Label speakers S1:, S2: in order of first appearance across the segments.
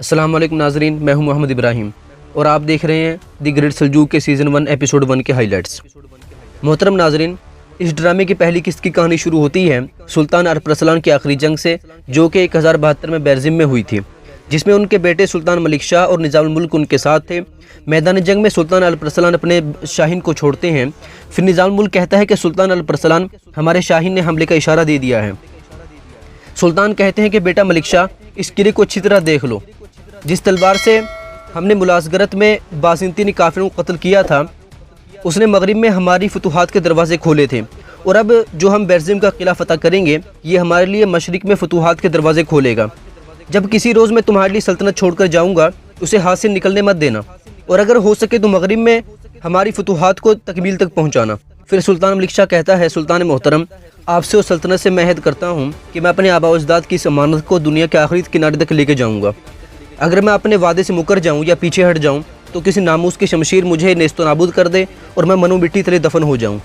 S1: अस्सलाम वालेकुम नाजरीन, मैं हूं मोहम्मद इब्राहिम और आप देख रहे हैं दी ग्रेट सल्जूक के सीज़न 1 एपिसोड 1 के हाइलाइट्स। मोहतरम नाजरीन, इस ड्रामे की पहली किस्त की कहानी शुरू होती है सुल्तान अरसलान की आखिरी जंग से, जो कि 1072 में बैरज़िम में हुई थी, जिसमें उनके बेटे सुल्तान मलिक शाह और निज़ामुल मुल्क उनके साथ थे। मैदान जंग में सुल्तान अरसलान अपने शाहीन को छोड़ते हैं। फिर निज़ामुल मुल्क कहता है कि सुल्तान अरसलान, हमारे शाहीन ने हमले का इशारा दे दिया है। सुल्तान कहते हैं कि बेटा मलिक शाह, इस किले को अच्छी तरह देख लो। जिस तलवार से हमने मुलाज़गरत में बाज़ंतीनी काफ़िरों को कत्ल किया था, उसने मगरिब में हमारी फतूहात के दरवाज़े खोले थे, और अब जो हम बैरज़िम का किला फ़तह करेंगे, ये हमारे लिए मशरिक़ में फतूहात के दरवाज़े खोलेगा। जब किसी रोज़ मैं तुम्हारे लिए सल्तनत छोड़कर जाऊँगा, उसे हाथ से निकलने मत देना, और अगर हो सके तो मगरिब में हमारी फतूहात को तकमील तक पहुँचाना। फिर सुल्तान मलिक शाह कहता है, सुल्तान मोहतरम, आपसे और सल्तनत से मैं अहद करता हूँ कि मैं अपने आबा अजदाद की इस अमानत को दुनिया के आखिरी किनारे तक लेके जाऊँगा। अगर मैं अपने वादे से मुकर जाऊँ या पीछे हट जाऊँ तो किसी नामूस की शमशीर मुझे नेस्तो नाबूद कर दे और मैं मनो मिट्टी तले दफन हो जाऊँ।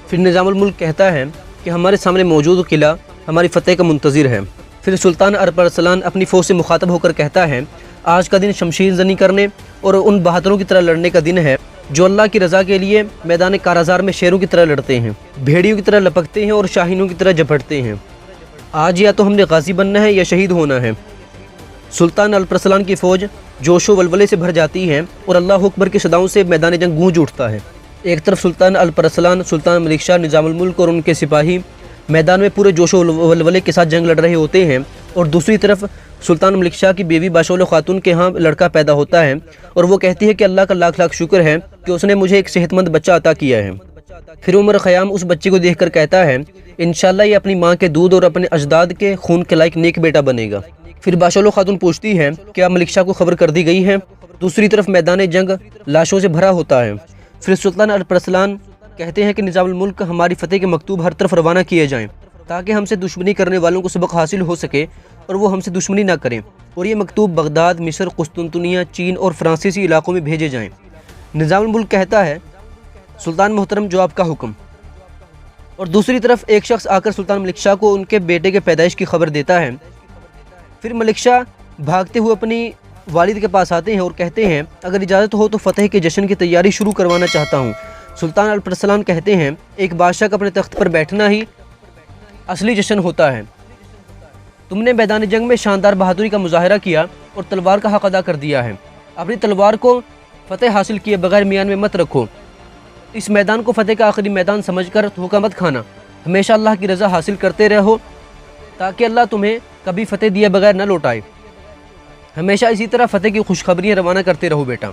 S1: फिर निज़ामुल मुल्क कहता है कि हमारे सामने मौजूद किला हमारी फ़तेह का मुंतज़िर है। फिर सुल्तान अरसलान अपनी फ़ौज से मुखातब होकर कहता है, आज का दिन शमशीर जनी करने और उन बहादुरों की तरह लड़ने का दिन है जो अल्लाह की रज़ा के लिए मैदान काराज़ार में शेरों की तरह लड़ते हैं, भेड़ियों की तरह लपकते हैं और शाहीनों की तरह झपटते हैं। आज या तो हमने गाज़ी बनना है या शहीद होना है। सुल्तान अरसलान की फ़ौज जोशो वलवले से भर जाती है और अल्लाह अकबर की सदाओं से मैदान जंग गूंज उठता है। एक तरफ सुल्तान अरसलान, सुल्तान मलिक शाह, निज़ामुल मुल्क और उनके सिपाही मैदान में पूरे जोशो वलवले के साथ जंग लड़ रहे होते हैं, और दूसरी तरफ सुल्तान मलिक शाह की बीवी बाशौल खातून के यहाँ लड़का पैदा होता है, और वो कहती है कि अल्लाह का लाख लाख शुक्र है कि उसने मुझे एक सेहतमंद बच्चा अता किया है। फिर उमर ख़याम उस बच्चे को देखकर कहता है, इंशाअल्लाह ये अपनी माँ के दूध और अपने अजदाद के खून के लायक नेक बेटा बनेगा। फिर बाशौल खातून पूछती है, क्या मलिक शाह को खबर कर दी गई है? दूसरी तरफ मैदान जंग लाशों से भरा होता है। फिर सुल्तान अरसलान कहते हैं कि निज़ामुल मुल्क, हमारी फ़तेह के मकतूब हर तरफ रवाना किए जाएं ताकि हमसे दुश्मनी करने वालों को सबक हासिल हो सके और वो हमसे दुश्मनी ना करें, और ये मकतूब बगदाद, मिस्र, कुस्तुनतुनिया, चीन और फ्रांसीसी इलाकों में भेजे जाएँ। निज़ामुल मुल्क कहता है, सुल्तान मोहतरम, जो आपका हुक्म। और दूसरी तरफ एक शख्स आकर सुल्तान मलिक शाह को उनके बेटे के पैदाइश की खबर देता है। फिर मलिक शाह भागते हुए अपनी वालिद के पास आते हैं और कहते हैं, अगर इजाज़त हो तो फ़तेह के जश्न की तैयारी शुरू करवाना चाहता हूँ। सुल्तान अरसलान कहते हैं, एक बादशाह का अपने तख्त पर बैठना ही असली जश्न होता है। तुमने मैदान जंग में शानदार बहादुरी का मुजाहरा किया और तलवार का हक अदा कर दिया है। अपनी तलवार को फ़तेह हासिल किए बगैर मियान में मत रखो। इस मैदान को फ़तेह का आखिरी मैदान समझकर धोखा मत खाना। हमेशा अल्लाह की रज़ा हासिल करते रहो ताकि अल्लाह तुम्हें कभी फ़तेह दिए बगैर न लौटाए। हमेशा इसी तरह फ़तेह की खुशखबरियाँ रवाना करते रहो बेटा।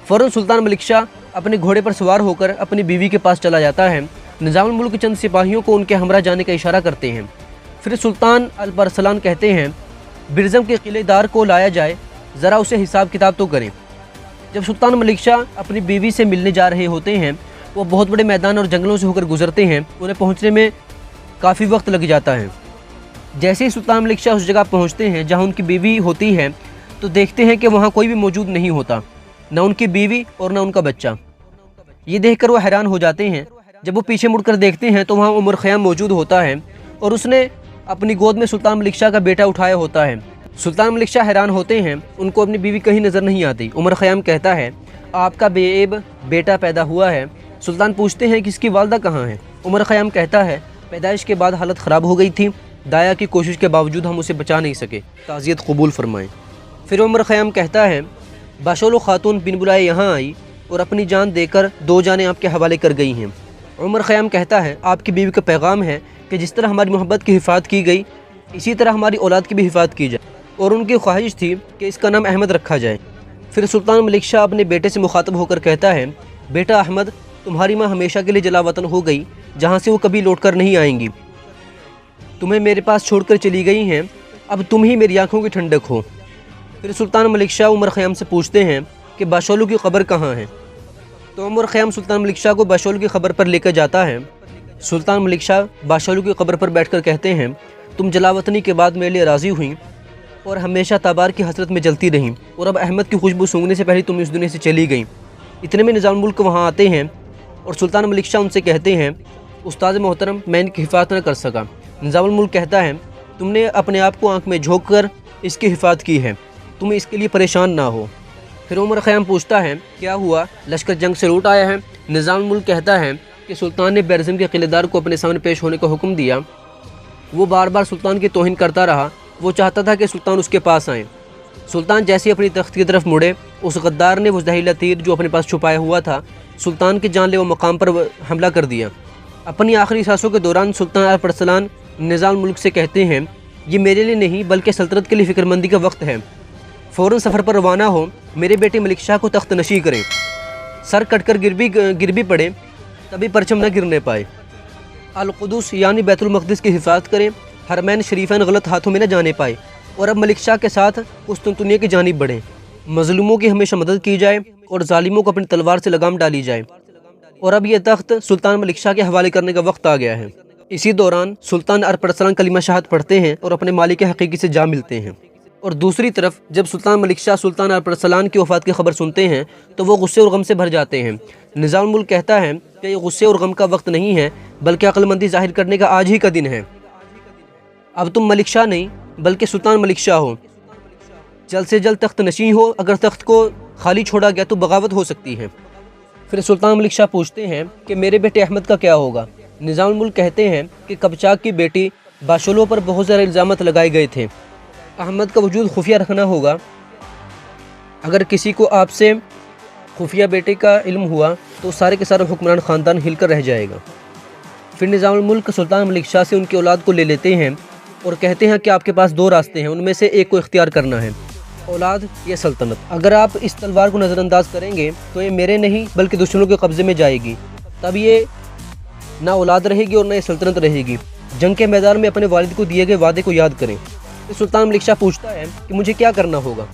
S1: फ़ौरन सुल्तान मलिक शाह अपने घोड़े पर सवार होकर अपनी बीवी के पास चला जाता है। निज़ामुल मुल्क के चंद सिपाहियों को उनके हमरा जाने का इशारा करते हैं। फिर सुल्तान अरसलान कहते हैं, बिरज़म के किलेदार को लाया जाए, ज़रा उसे हिसाब किताब तो करें। जब सुल्तान मलिक शाह अपनी बीवी से मिलने जा रहे होते हैं, वो बहुत बड़े मैदान और जंगलों से होकर गुजरते हैं। उन्हें पहुँचने में काफ़ी वक्त लग जाता है। जैसे ही सुल्तान मलिक शाह उस जगह पहुँचते हैं जहाँ उनकी बीवी होती है, तो देखते हैं कि वहाँ कोई भी मौजूद नहीं होता, न उनकी बीवी और न उनका बच्चा। ये देखकर वो हैरान हो जाते हैं। जब वो पीछे मुड़कर देखते हैं तो वहाँ उमर ख़याम मौजूद होता है और उसने अपनी गोद में सुल्तान मलिक शाह का बेटा उठाया होता है। सुल्तान मलिक शाह हैरान होते हैं, उनको अपनी बीवी कहीं नज़र नहीं आती। उमर ख़याम कहता है, आपका बेएब बेटा पैदा हुआ है। सुल्तान पूछते हैं कि इसकी वालदा कहाँ है? उमर ख़याम कहता है, पैदाइश के बाद हालत ख़राब हो गई थी, दाया की कोशिश के बावजूद हम उसे बचा नहीं सके, ताज़ियत कबूल फरमाएँ। फिर उमर ख़याम कहता है, बाशौल खातून बिन बुलाए यहाँ आई और अपनी जान देकर 2 जानें आपके हवाले कर गई हैं। उमर ख़याम कहता है, आपकी बीवी का पैगाम है कि जिस तरह हमारी मोहब्बत की हिफाजत की गई, इसी तरह हमारी औलाद की भी हिफाजत की जाए, और उनकी ख्वाहिश थी कि इसका नाम अहमद रखा जाए। फिर सुल्तान मलिक शाह अपने बेटे से मुखातब होकर कहता है, बेटा अहमद, तुम्हारी माँ हमेशा के लिए जलावतन हो गई, जहाँ से वो कभी लौट कर नहीं आएंगी। तुम्हें मेरे पास छोड़कर चली गई हैं, अब तुम ही मेरी आँखों की ठंडक हो। फिर सुल्तान मलिक शाह उमर ख़याम से पूछते हैं कि बाशौल की क़ब्र कहाँ है? तो उमर ख़याम सुल्तान मलिक शाह को बाशौल की क़ब्र पर लेकर जाता है। सुल्तान मलिक शाह बाशौल की क़ब्र पर बैठकर कहते हैं, तुम जलावतनी के बाद मेरे लिए राज़ी हुई और हमेशा ताबार की हसरत में जलती रहीं, और अब अहमद की खुशबू सूंघने से पहले तुम इस दुनिया से चली गई। इतने में निज़ामुल मुल्क वहाँ आते हैं और सुल्तान मलिक शाह उनसे कहते हैं, उस्ताद मोहतरम, मैं इनकी हिफाजत न कर सका। निज़ामुल मुल्क कहता है, तुमने अपने आप को आँख में झोंक कर इसकी हिफाजत की है, तुम इसके लिए परेशान ना हो। फिर उमर ख़याम पूछता है क्या हुआ, लश्कर जंग से लौट आया है? निज़ामुल मुल्क कहता है कि सुल्तान ने बैरज़म के किलेदार को अपने सामने पेश होने का हुक्म दिया। वो बार बार सुल्तान की तौहीन करता रहा। वो चाहता था कि सुल्तान उसके पास आए। सुल्तान जैसे अपनी तख्त की तरफ मुड़े, उस गद्दार ने वो जहरीला तीर जो अपने पास छुपाया हुआ था सुल्तान के जानलेवा मकाम पर हमला कर दिया। अपनी आखिरी सांसों के दौरान सुल्तान अरसलान निज़ामुल मुल्क से कहते हैं ये मेरे लिए नहीं बल्कि सल्तनत के लिए फ़िक्रमंदी का वक्त है। फ़ौरन सफ़र पर रवाना हो, मेरे बेटे मलिक शाह को तख्त नशी करें। सर कटकर गिर भी पड़े तभी परचम न गिरने पाए। अल-कुदस यानी बैतुल मक़दिस की हिफाजत करें, हरमैन शरीफैन गलत हाथों में न जाने पाए और अब मलिक शाह के साथ कुस्तुनतुनिया की जानिब बढ़ें। मज़लूमों की हमेशा मदद की जाए और ज़ालिमों को अपनी तलवार से लगाम डाली जाए। और अब यह तख्त सुल्तान मलिक शाह के हवाले करने का वक्त आ गया है। इसी दौरान सुल्तान अरसलान कलिमा शहादत पढ़ते हैं और अपने मालिक हकीकी से जा मिलते हैं। और दूसरी तरफ जब सुल्तान मलिक शाह सुल्तान अरसलान की वफ़ात की खबर सुनते हैं तो वो गुस्से और गम से भर जाते हैं। निज़ामुल मुल्क कहता है कि ये गुस्से और गम का वक्त नहीं है बल्कि अक्लमंदी ज़ाहिर करने का आज ही का दिन है। अब तुम मलिक शाह नहीं बल्कि सुल्तान मलिक शाह हो। जल्द से जल्द तख्त नशी हो, अगर तख्त को खाली छोड़ा गया तो बगावत हो सकती है। फिर सुल्तान मलिक शाह पूछते हैं कि मेरे बेटे अहमद का क्या होगा? निज़ामुल मुल्क कहते हैं कि कबचाक की बेटी बाशुलों पर बहुत सारे इल्ज़ामात लगाए गए थे। अहमद का वजूद खुफिया रखना होगा। अगर किसी को आपसे खुफिया बेटे का इल्म हुआ तो सारे के सारे हुक्मरान ख़ानदान हिलकर रह जाएगा। फिर निज़ामुल मुल्क सुल्तान मलिक शाह से उनकी औलाद को ले लेते हैं और कहते हैं कि आपके पास दो रास्ते हैं, उनमें से एक को इख्तियार करना है, औलाद या सल्तनत। अगर आप इस तलवार को नज़रअंदाज करेंगे तो ये मेरे नहीं बल्कि दुश्मनों के कब्ज़े में जाएगी। तब ये ना औलाद रहेगी और ना ये सल्तनत रहेगी। जंग के मैदान में अपने वालिद को दिए गए वादे को याद करें। तो सुल्तान मलिक शाह पूछता है कि मुझे क्या करना होगा?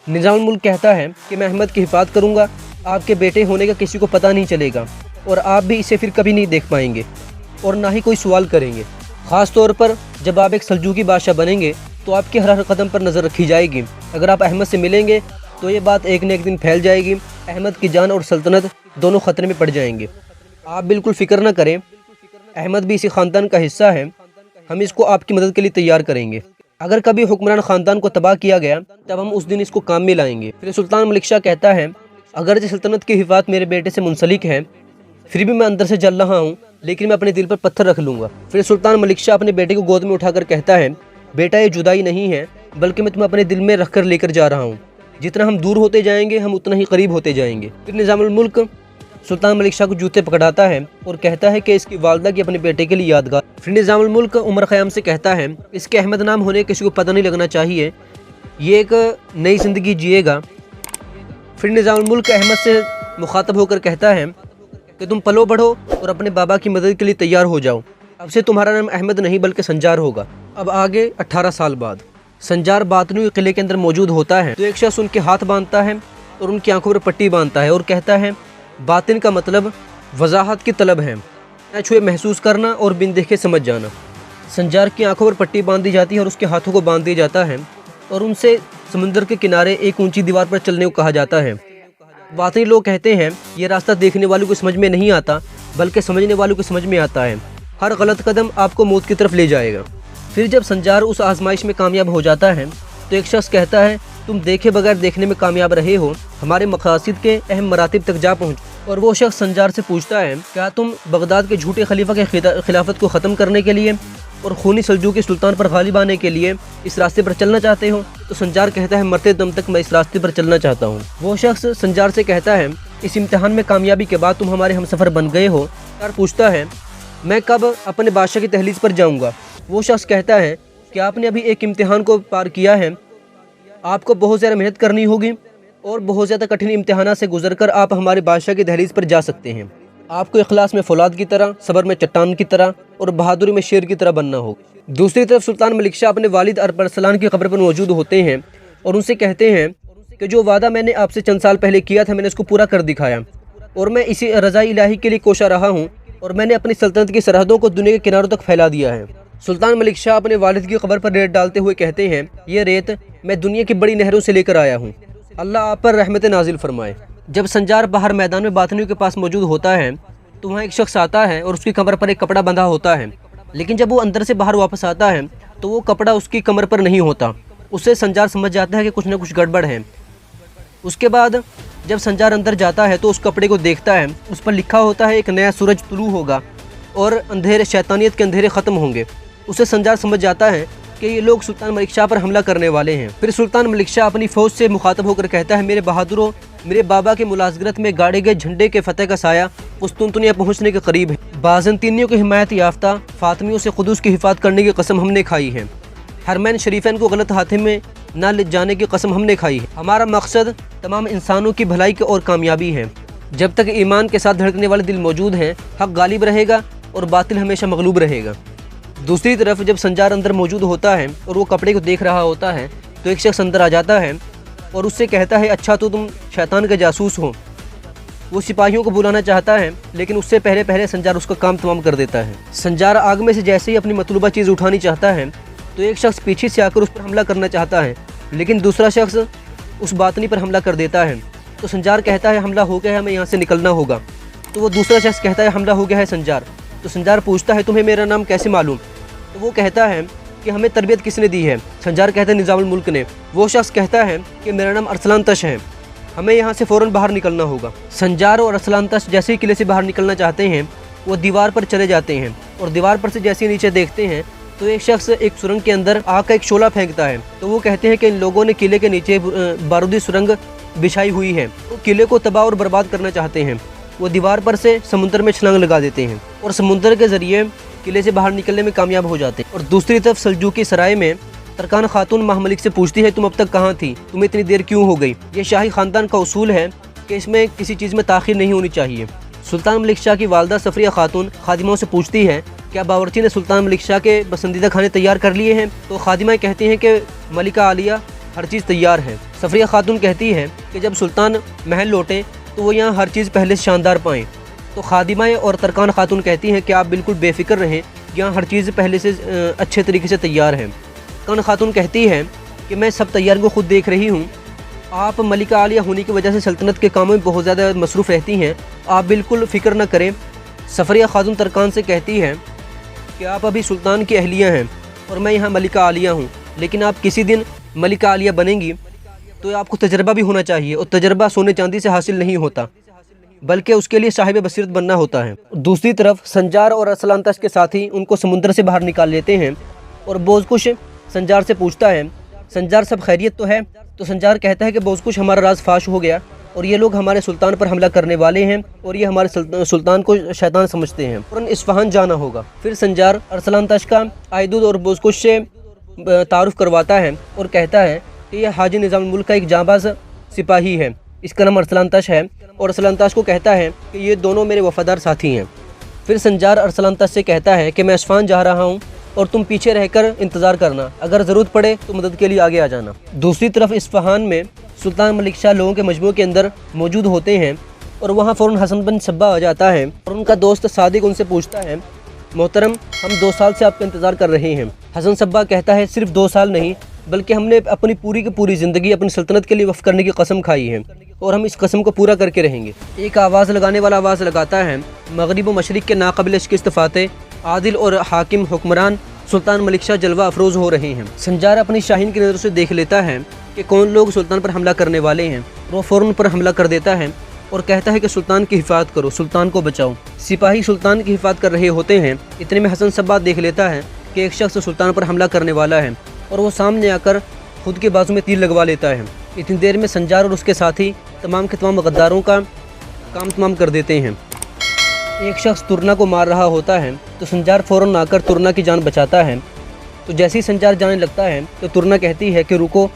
S1: निज़ामुल मुल्क कहता है कि मैं अहमद की हिफाजत करूँगा, आपके बेटे होने का किसी को पता नहीं चलेगा और आप भी इसे फिर कभी नहीं देख पाएंगे और ना ही कोई सवाल करेंगे। ख़ास तौर पर जब आप एक सल्जूकी बादशाह बनेंगे तो आपके हर कदम पर नज़र रखी जाएगी। अगर आप अहमद से मिलेंगे तो ये बात एक न एक दिन फैल जाएगी। अहमद की जान और सल्तनत दोनों ख़तरे में पड़ जाएंगे। आप बिल्कुल फ़िक्र न करें, अहमद भी इसी ख़ानदान का हिस्सा है। हम इसको आपकी मदद के लिए तैयार करेंगे। अगर कभी हुक्मरान ख़ानदान को तबाह किया गया तब हम उस दिन इसको काम में लाएंगे। फिर सुल्तान मलिक शाह कहता है अगर जो सल्तनत की हिफाजत मेरे बेटे से मुंसलिक है फिर भी मैं अंदर से जल रहा हूँ, लेकिन मैं अपने दिल पर पत्थर रख लूँगा। फिर सुल्तान मलिक शाह अपने बेटे को गोद में उठाकर कहता है बेटा ये जुदाई नहीं है बल्कि मैं तुम्हें अपने दिल में रख कर लेकर जा रहा हूँ। जितना हम दूर होते जाएंगे हम उतना ही करीब होते जाएंगे। फिर निज़ामुल मुल्क सुल्तान मलिक शाह को जूते पकड़ाता है और कहता है कि इसकी वालदा की अपने बेटे के लिए यादगार। फिर निज़ामुल मुल्क उमर ख़याम से कहता है इसके अहमद नाम होने किसी को पता नहीं लगना चाहिए, ये एक नई ज़िंदगी जिएगा। फिर निज़ामुल मुल्क अहमद से मुखातब होकर कहता है कि तुम पलो बढ़ो और अपने बाबा की मदद के लिए तैयार हो जाओ। अब से तुम्हारा नाम अहमद नहीं बल्कि संजार होगा। अब आगे 18 साल बाद संजार बातनू किले के अंदर मौजूद होता है तो एक शख्स उनके हाथ बांधता है और उनकी आंखों पर पट्टी बांधता है और कहता है बातिन का मतलब वजाहत की तलब है, न छुए महसूस करना और बिन देखे समझ जाना। संजार की आंखों पर पट्टी बांध दी जाती है और उसके हाथों को बांध दिया जाता है और उनसे समुद्र के किनारे एक ऊंची दीवार पर चलने को कहा जाता है। बातिनी लोग कहते हैं ये रास्ता देखने वालों को समझ में नहीं आता बल्कि समझने वालों को समझ में आता है। हर गलत कदम आपको मौत की तरफ ले जाएगा। फिर जब संजार उस आजमाइश में कामयाब हो जाता है तो एक शख्स कहता है तुम देखे बगैर देखने में कामयाब रहे हो, हमारे मकासद के अहम मरातिब तक जा पहुँच। और वो शख्स संजार से पूछता है क्या तुम बगदाद के झूठे खलीफा के खिलाफत को ख़त्म करने के लिए और खूनी सल्जूकी सुल्तान पर गालिब आने के लिए इस रास्ते पर चलना चाहते हो? तो संजार कहता है मरते दम तक मैं इस रास्ते पर चलना चाहता हूँ। वो शख्स संजार से कहता है इस इम्तिहान में कामयाबी के बाद तुम हमारे हमसफ़र बन गए हो। संजार पूछता है मैं कब अपने बादशाह की तहलीज़ पर जाऊँगा? वो शख्स कहता है कि आपने अभी एक इम्तिहान को पार किया है, आपको बहुत ज़्यादा मेहनत करनी होगी और बहुत ज़्यादा कठिन इम्तिहान से गुजरकर आप हमारे बादशाह की दहलीज़ पर जा सकते हैं। आपको इखलास में फौलाद की तरह, सब्र में चट्टान की तरह और बहादुरी में शेर की तरह बनना होगा। दूसरी तरफ सुल्तान मलिक शाह अपने वालिद अरसलान की कब्र पर मौजूद होते हैं और उनसे कहते हैं कि जो वादा मैंने आपसे चंद साल पहले किया था मैंने उसको पूरा कर दिखाया और मैं इसी रज़ा इलाही के लिए कोशा रहा हूँ और मैंने अपनी सल्तनत की सरहदों को दुनिया के किनारों तक फैला दिया है। सुल्तान मलिक शाह अपने वालिद की कब्र पर रेत डालते हुए कहते हैं ये रेत मैं दुनिया की बड़ी नहरों से लेकर आया हूँ, अल्लाह आप पर रहमत नाजिल फरमाए। जब संजार बाहर मैदान में बातनियों के पास मौजूद होता है तो वहाँ एक शख्स आता है और उसकी कमर पर एक कपड़ा बंधा होता है, लेकिन जब वो अंदर से बाहर वापस आता है तो वो कपड़ा उसकी कमर पर नहीं होता उससे संजार समझ जाता है कि कुछ ना कुछ गड़बड़ है। उसके बाद जब संजार अंदर जाता है तो उस कपड़े को देखता है, उस पर लिखा होता है एक नया सूरज तुलू होगा और अंधेरे शैतानियत के अंधेरे ख़त्म होंगे। उससे संजार समझ जाता है कि ये लोग सुल्तान मलिक शाह पर हमला करने वाले हैं। फिर सुल्तान मलिक शाह अपनी फ़ौज से मुखातब होकर कहता है, मेरे बहादुरों, मेरे बाबा के मुलाजगरत में गाड़े गए झंडे के फतेह का साया कुस्तुनतुनिया पहुँचने के करीब है। बाज़ंतीनियों की हिमायत याफ्ता फातमियों से खुदूस की हिफाजत करने की कसम हमने खाई है। हरमैन शरीफैन को गलत हाथे में न ले जाने की कसम हमने खाई है। हमारा मकसद तमाम इंसानों की भलाई और कामयाबी है। जब तक ईमान के साथ धड़कने वाले दिल मौजूद हैं, हक़ गालिब रहेगा और बातिल हमेशा मगलूब रहेगा। दूसरी तरफ जब संजार अंदर मौजूद होता है और वो कपड़े को देख रहा होता है तो एक शख्स अंदर आ जाता है और उससे कहता है, अच्छा तो तुम शैतान का जासूस हो। वो सिपाहियों को बुलाना चाहता है लेकिन उससे पहले संजार उसका काम तमाम कर देता है। संजार आग में से जैसे ही अपनी मतलूबा चीज़ उठानी चाहता है तो एक शख्स पीछे से आकर उस पर हमला करना चाहता है, लेकिन दूसरा शख्स उस बातनी पर हमला कर देता है। तो संजार कहता है, हमला हो गया है, हमें यहाँ से निकलना होगा। तो वो दूसरा शख्स कहता है, हमला हो गया है संजार। तो संजार पूछता है, तुम्हें मेरा नाम कैसे मालूम? तो वो कहता है कि हमें तरबियत किसने दी है? संजार कहता है, निज़ामुल मुल्क ने। वो शख्स कहता है कि मेरा नाम अरसलान तश है, हमें यहाँ से फ़ौरन बाहर निकलना होगा। संजार और अरसलान तश जैसे ही किले से बाहर निकलना चाहते हैं वो दीवार पर चले जाते हैं और दीवार पर से जैसे ही नीचे देखते हैं तो एक शख्स एक सुरंग के अंदर आग का एक शोला फेंकता है। तो वो कहते हैं कि इन लोगों ने किले के नीचे बारूदी सुरंग बिछाई हुई है, तो किले को तबाह और बर्बाद करना चाहते हैं। वो दीवार पर से समुद्र में छलांग लगा देते हैं और समुद्र के ज़रिए किले से बाहर निकलने में कामयाब हो जाते हैं। और दूसरी तरफ सल्जूकी सराय में तरकान खातून महमलिक से पूछती है, तुम अब तक कहाँ थी? तुम्हें इतनी देर क्यों हो गई? ये शाही ख़ानदान का उसूल है कि इसमें किसी चीज़ में ताख़ीर नहीं होनी चाहिए। सुल्तान मलिक शाह की वालदा सफरिया खातून खादिमाओं से पूछती है, क्या बावर्ची ने सुल्तान मलिक शाह के पसंदीदा खाने तैयार कर लिए हैं? तो खादिमाएँ कहती हैं कि मलिका आलिया हर चीज़ तैयार है। सफरिया खातून कहती है कि जब सुल्तान महल लौटें तो वो यहाँ हर चीज़ पहले से शानदार पाएँ। तो खादिमाएँ और तरकान खातून कहती हैं कि आप बिल्कुल बेफिक्र रहें, यहाँ हर चीज़ पहले से अच्छे तरीके से तैयार है। तरकान खातून कहती है कि मैं सब तैयारी को खुद देख रही हूँ, आप मलिका आलिया होने की वजह से सल्तनत के कामों में बहुत ज़्यादा मसरूफ़ रहती हैं, आप बिल्कुल फ़िक्र न करें। सफरिया खातून तरकान से कहती है कि आप अभी सुल्तान की अहलिया हैं और मैं यहाँ मलिका आलिया हूँ, लेकिन आप किसी दिन मलिका आलिया बनेंगी तो आपको तजर्बा भी होना चाहिए, और तजर्बा सोने चांदी से हासिल नहीं होता बल्कि उसके लिए साहिब बसीरत बनना होता है। दूसरी तरफ संजार और अरसलान तश के साथी उनको समुद्र से बाहर निकाल लेते हैं और बोझकुश संजार से पूछता है, संजार सब खैरियत तो है? तो संजार कहता है कि बोझकुश हमारा राज फाश हो गया और ये लोग हमारे सुल्तान पर हमला करने वाले हैं और ये हमारे सुल्तान को शैतान समझते हैं, और इस्फहान जाना होगा। फिर संजार अरसलान तश का आयदूद और बोझकुश से तारुफ करवाता है और कहता है कि यह हाजी निज़ामुल मुल्क का एक जांबाज सिपाही है, इसका नाम अरसलान तश है, और अरसलान तश को कहता है कि ये दोनों मेरे वफादार साथी हैं। फिर संजार अरसलान तश से कहता है कि मैं इस्फहान जा रहा हूँ और तुम पीछे रहकर इंतज़ार करना, अगर ज़रूरत पड़े तो मदद के लिए आगे आ जाना। दूसरी तरफ इस्फहान में सुल्तान मलिक शाह लोगों के मजमू के अंदर मौजूद होते हैं और वहाँ फ़ौरन हसन बिन सब्बा आ जाता है और उनका दोस्त सादिक उनसे पूछता है, मोहतरम हम 2 साल से आपका इंतज़ार कर रहे हैं। हसन सब्बा कहता है, सिर्फ 2 साल नहीं बल्कि हमने अपनी पूरी की पूरी ज़िंदगी अपनी सल्तनत के लिए वफ़ करने की कसम खाई है और हम इस कसम को पूरा करके रहेंगे। एक आवाज़ लगाने वाला आवाज़ लगाता है, मगरिब व मशरिक़ के नाक़ाबिल शिकस्त फ़ाते आदिल और हाकिम हुक्मरान सुल्तान मलिक शाह जलवा अफरोज़ हो रहे हैं। संजार अपनी शाहीन की नज़र से देख लेता है कि कौन लोग सुल्तान पर हमला करने वाले हैं, वो फ़ौरन पर हमला कर देता है और कहता है कि सुल्तान की हिफाजत करो, सुल्तान को बचाओ। सिपाही सुल्तान की हिफाजत कर रहे होते हैं, इतने में हसन सब्बा देख लेता है कि एक शख्स सुल्तान पर हमला करने वाला है और वो सामने आकर खुद के बाजू में तीर लगवा लेता है। इतनी देर में संजार और उसके साथी तमाम के तमाम गद्दारों का काम तमाम कर देते हैं। एक शख्स तुरना को मार रहा होता है तो संजार फ़ौरन आकर तुरना की जान बचाता है। तो जैसे ही संजार जाने लगता है तो तुरना कहती है कि रुको,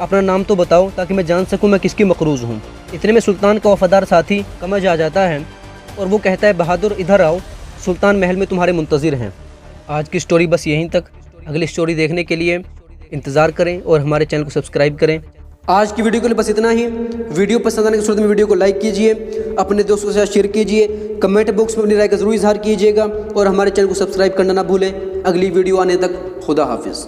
S1: अपना नाम तो बताओ ताकि मैं जान सकूं मैं किसकी मकरूज़ हूं। इतने में सुल्तान का वफादार साथी कमज आ जाता है और वो कहता है, बहादुर इधर आओ, सुल्तान महल में तुम्हारे मुंतज़िर हैं। आज की स्टोरी बस यहीं तक। अगली स्टोरी देखने के लिए इंतज़ार करें और हमारे चैनल को सब्सक्राइब करें। आज की वीडियो के लिए बस इतना ही। वीडियो पसंद आने की सूरत में वीडियो को लाइक कीजिए, अपने दोस्तों के साथ शेयर कीजिए, कमेंट बॉक्स में अपनी राय का ज़रूर इज़हार कीजिएगा और हमारे चैनल को सब्सक्राइब करना ना भूलें। अगली वीडियो आने तक खुदा हाफिज़।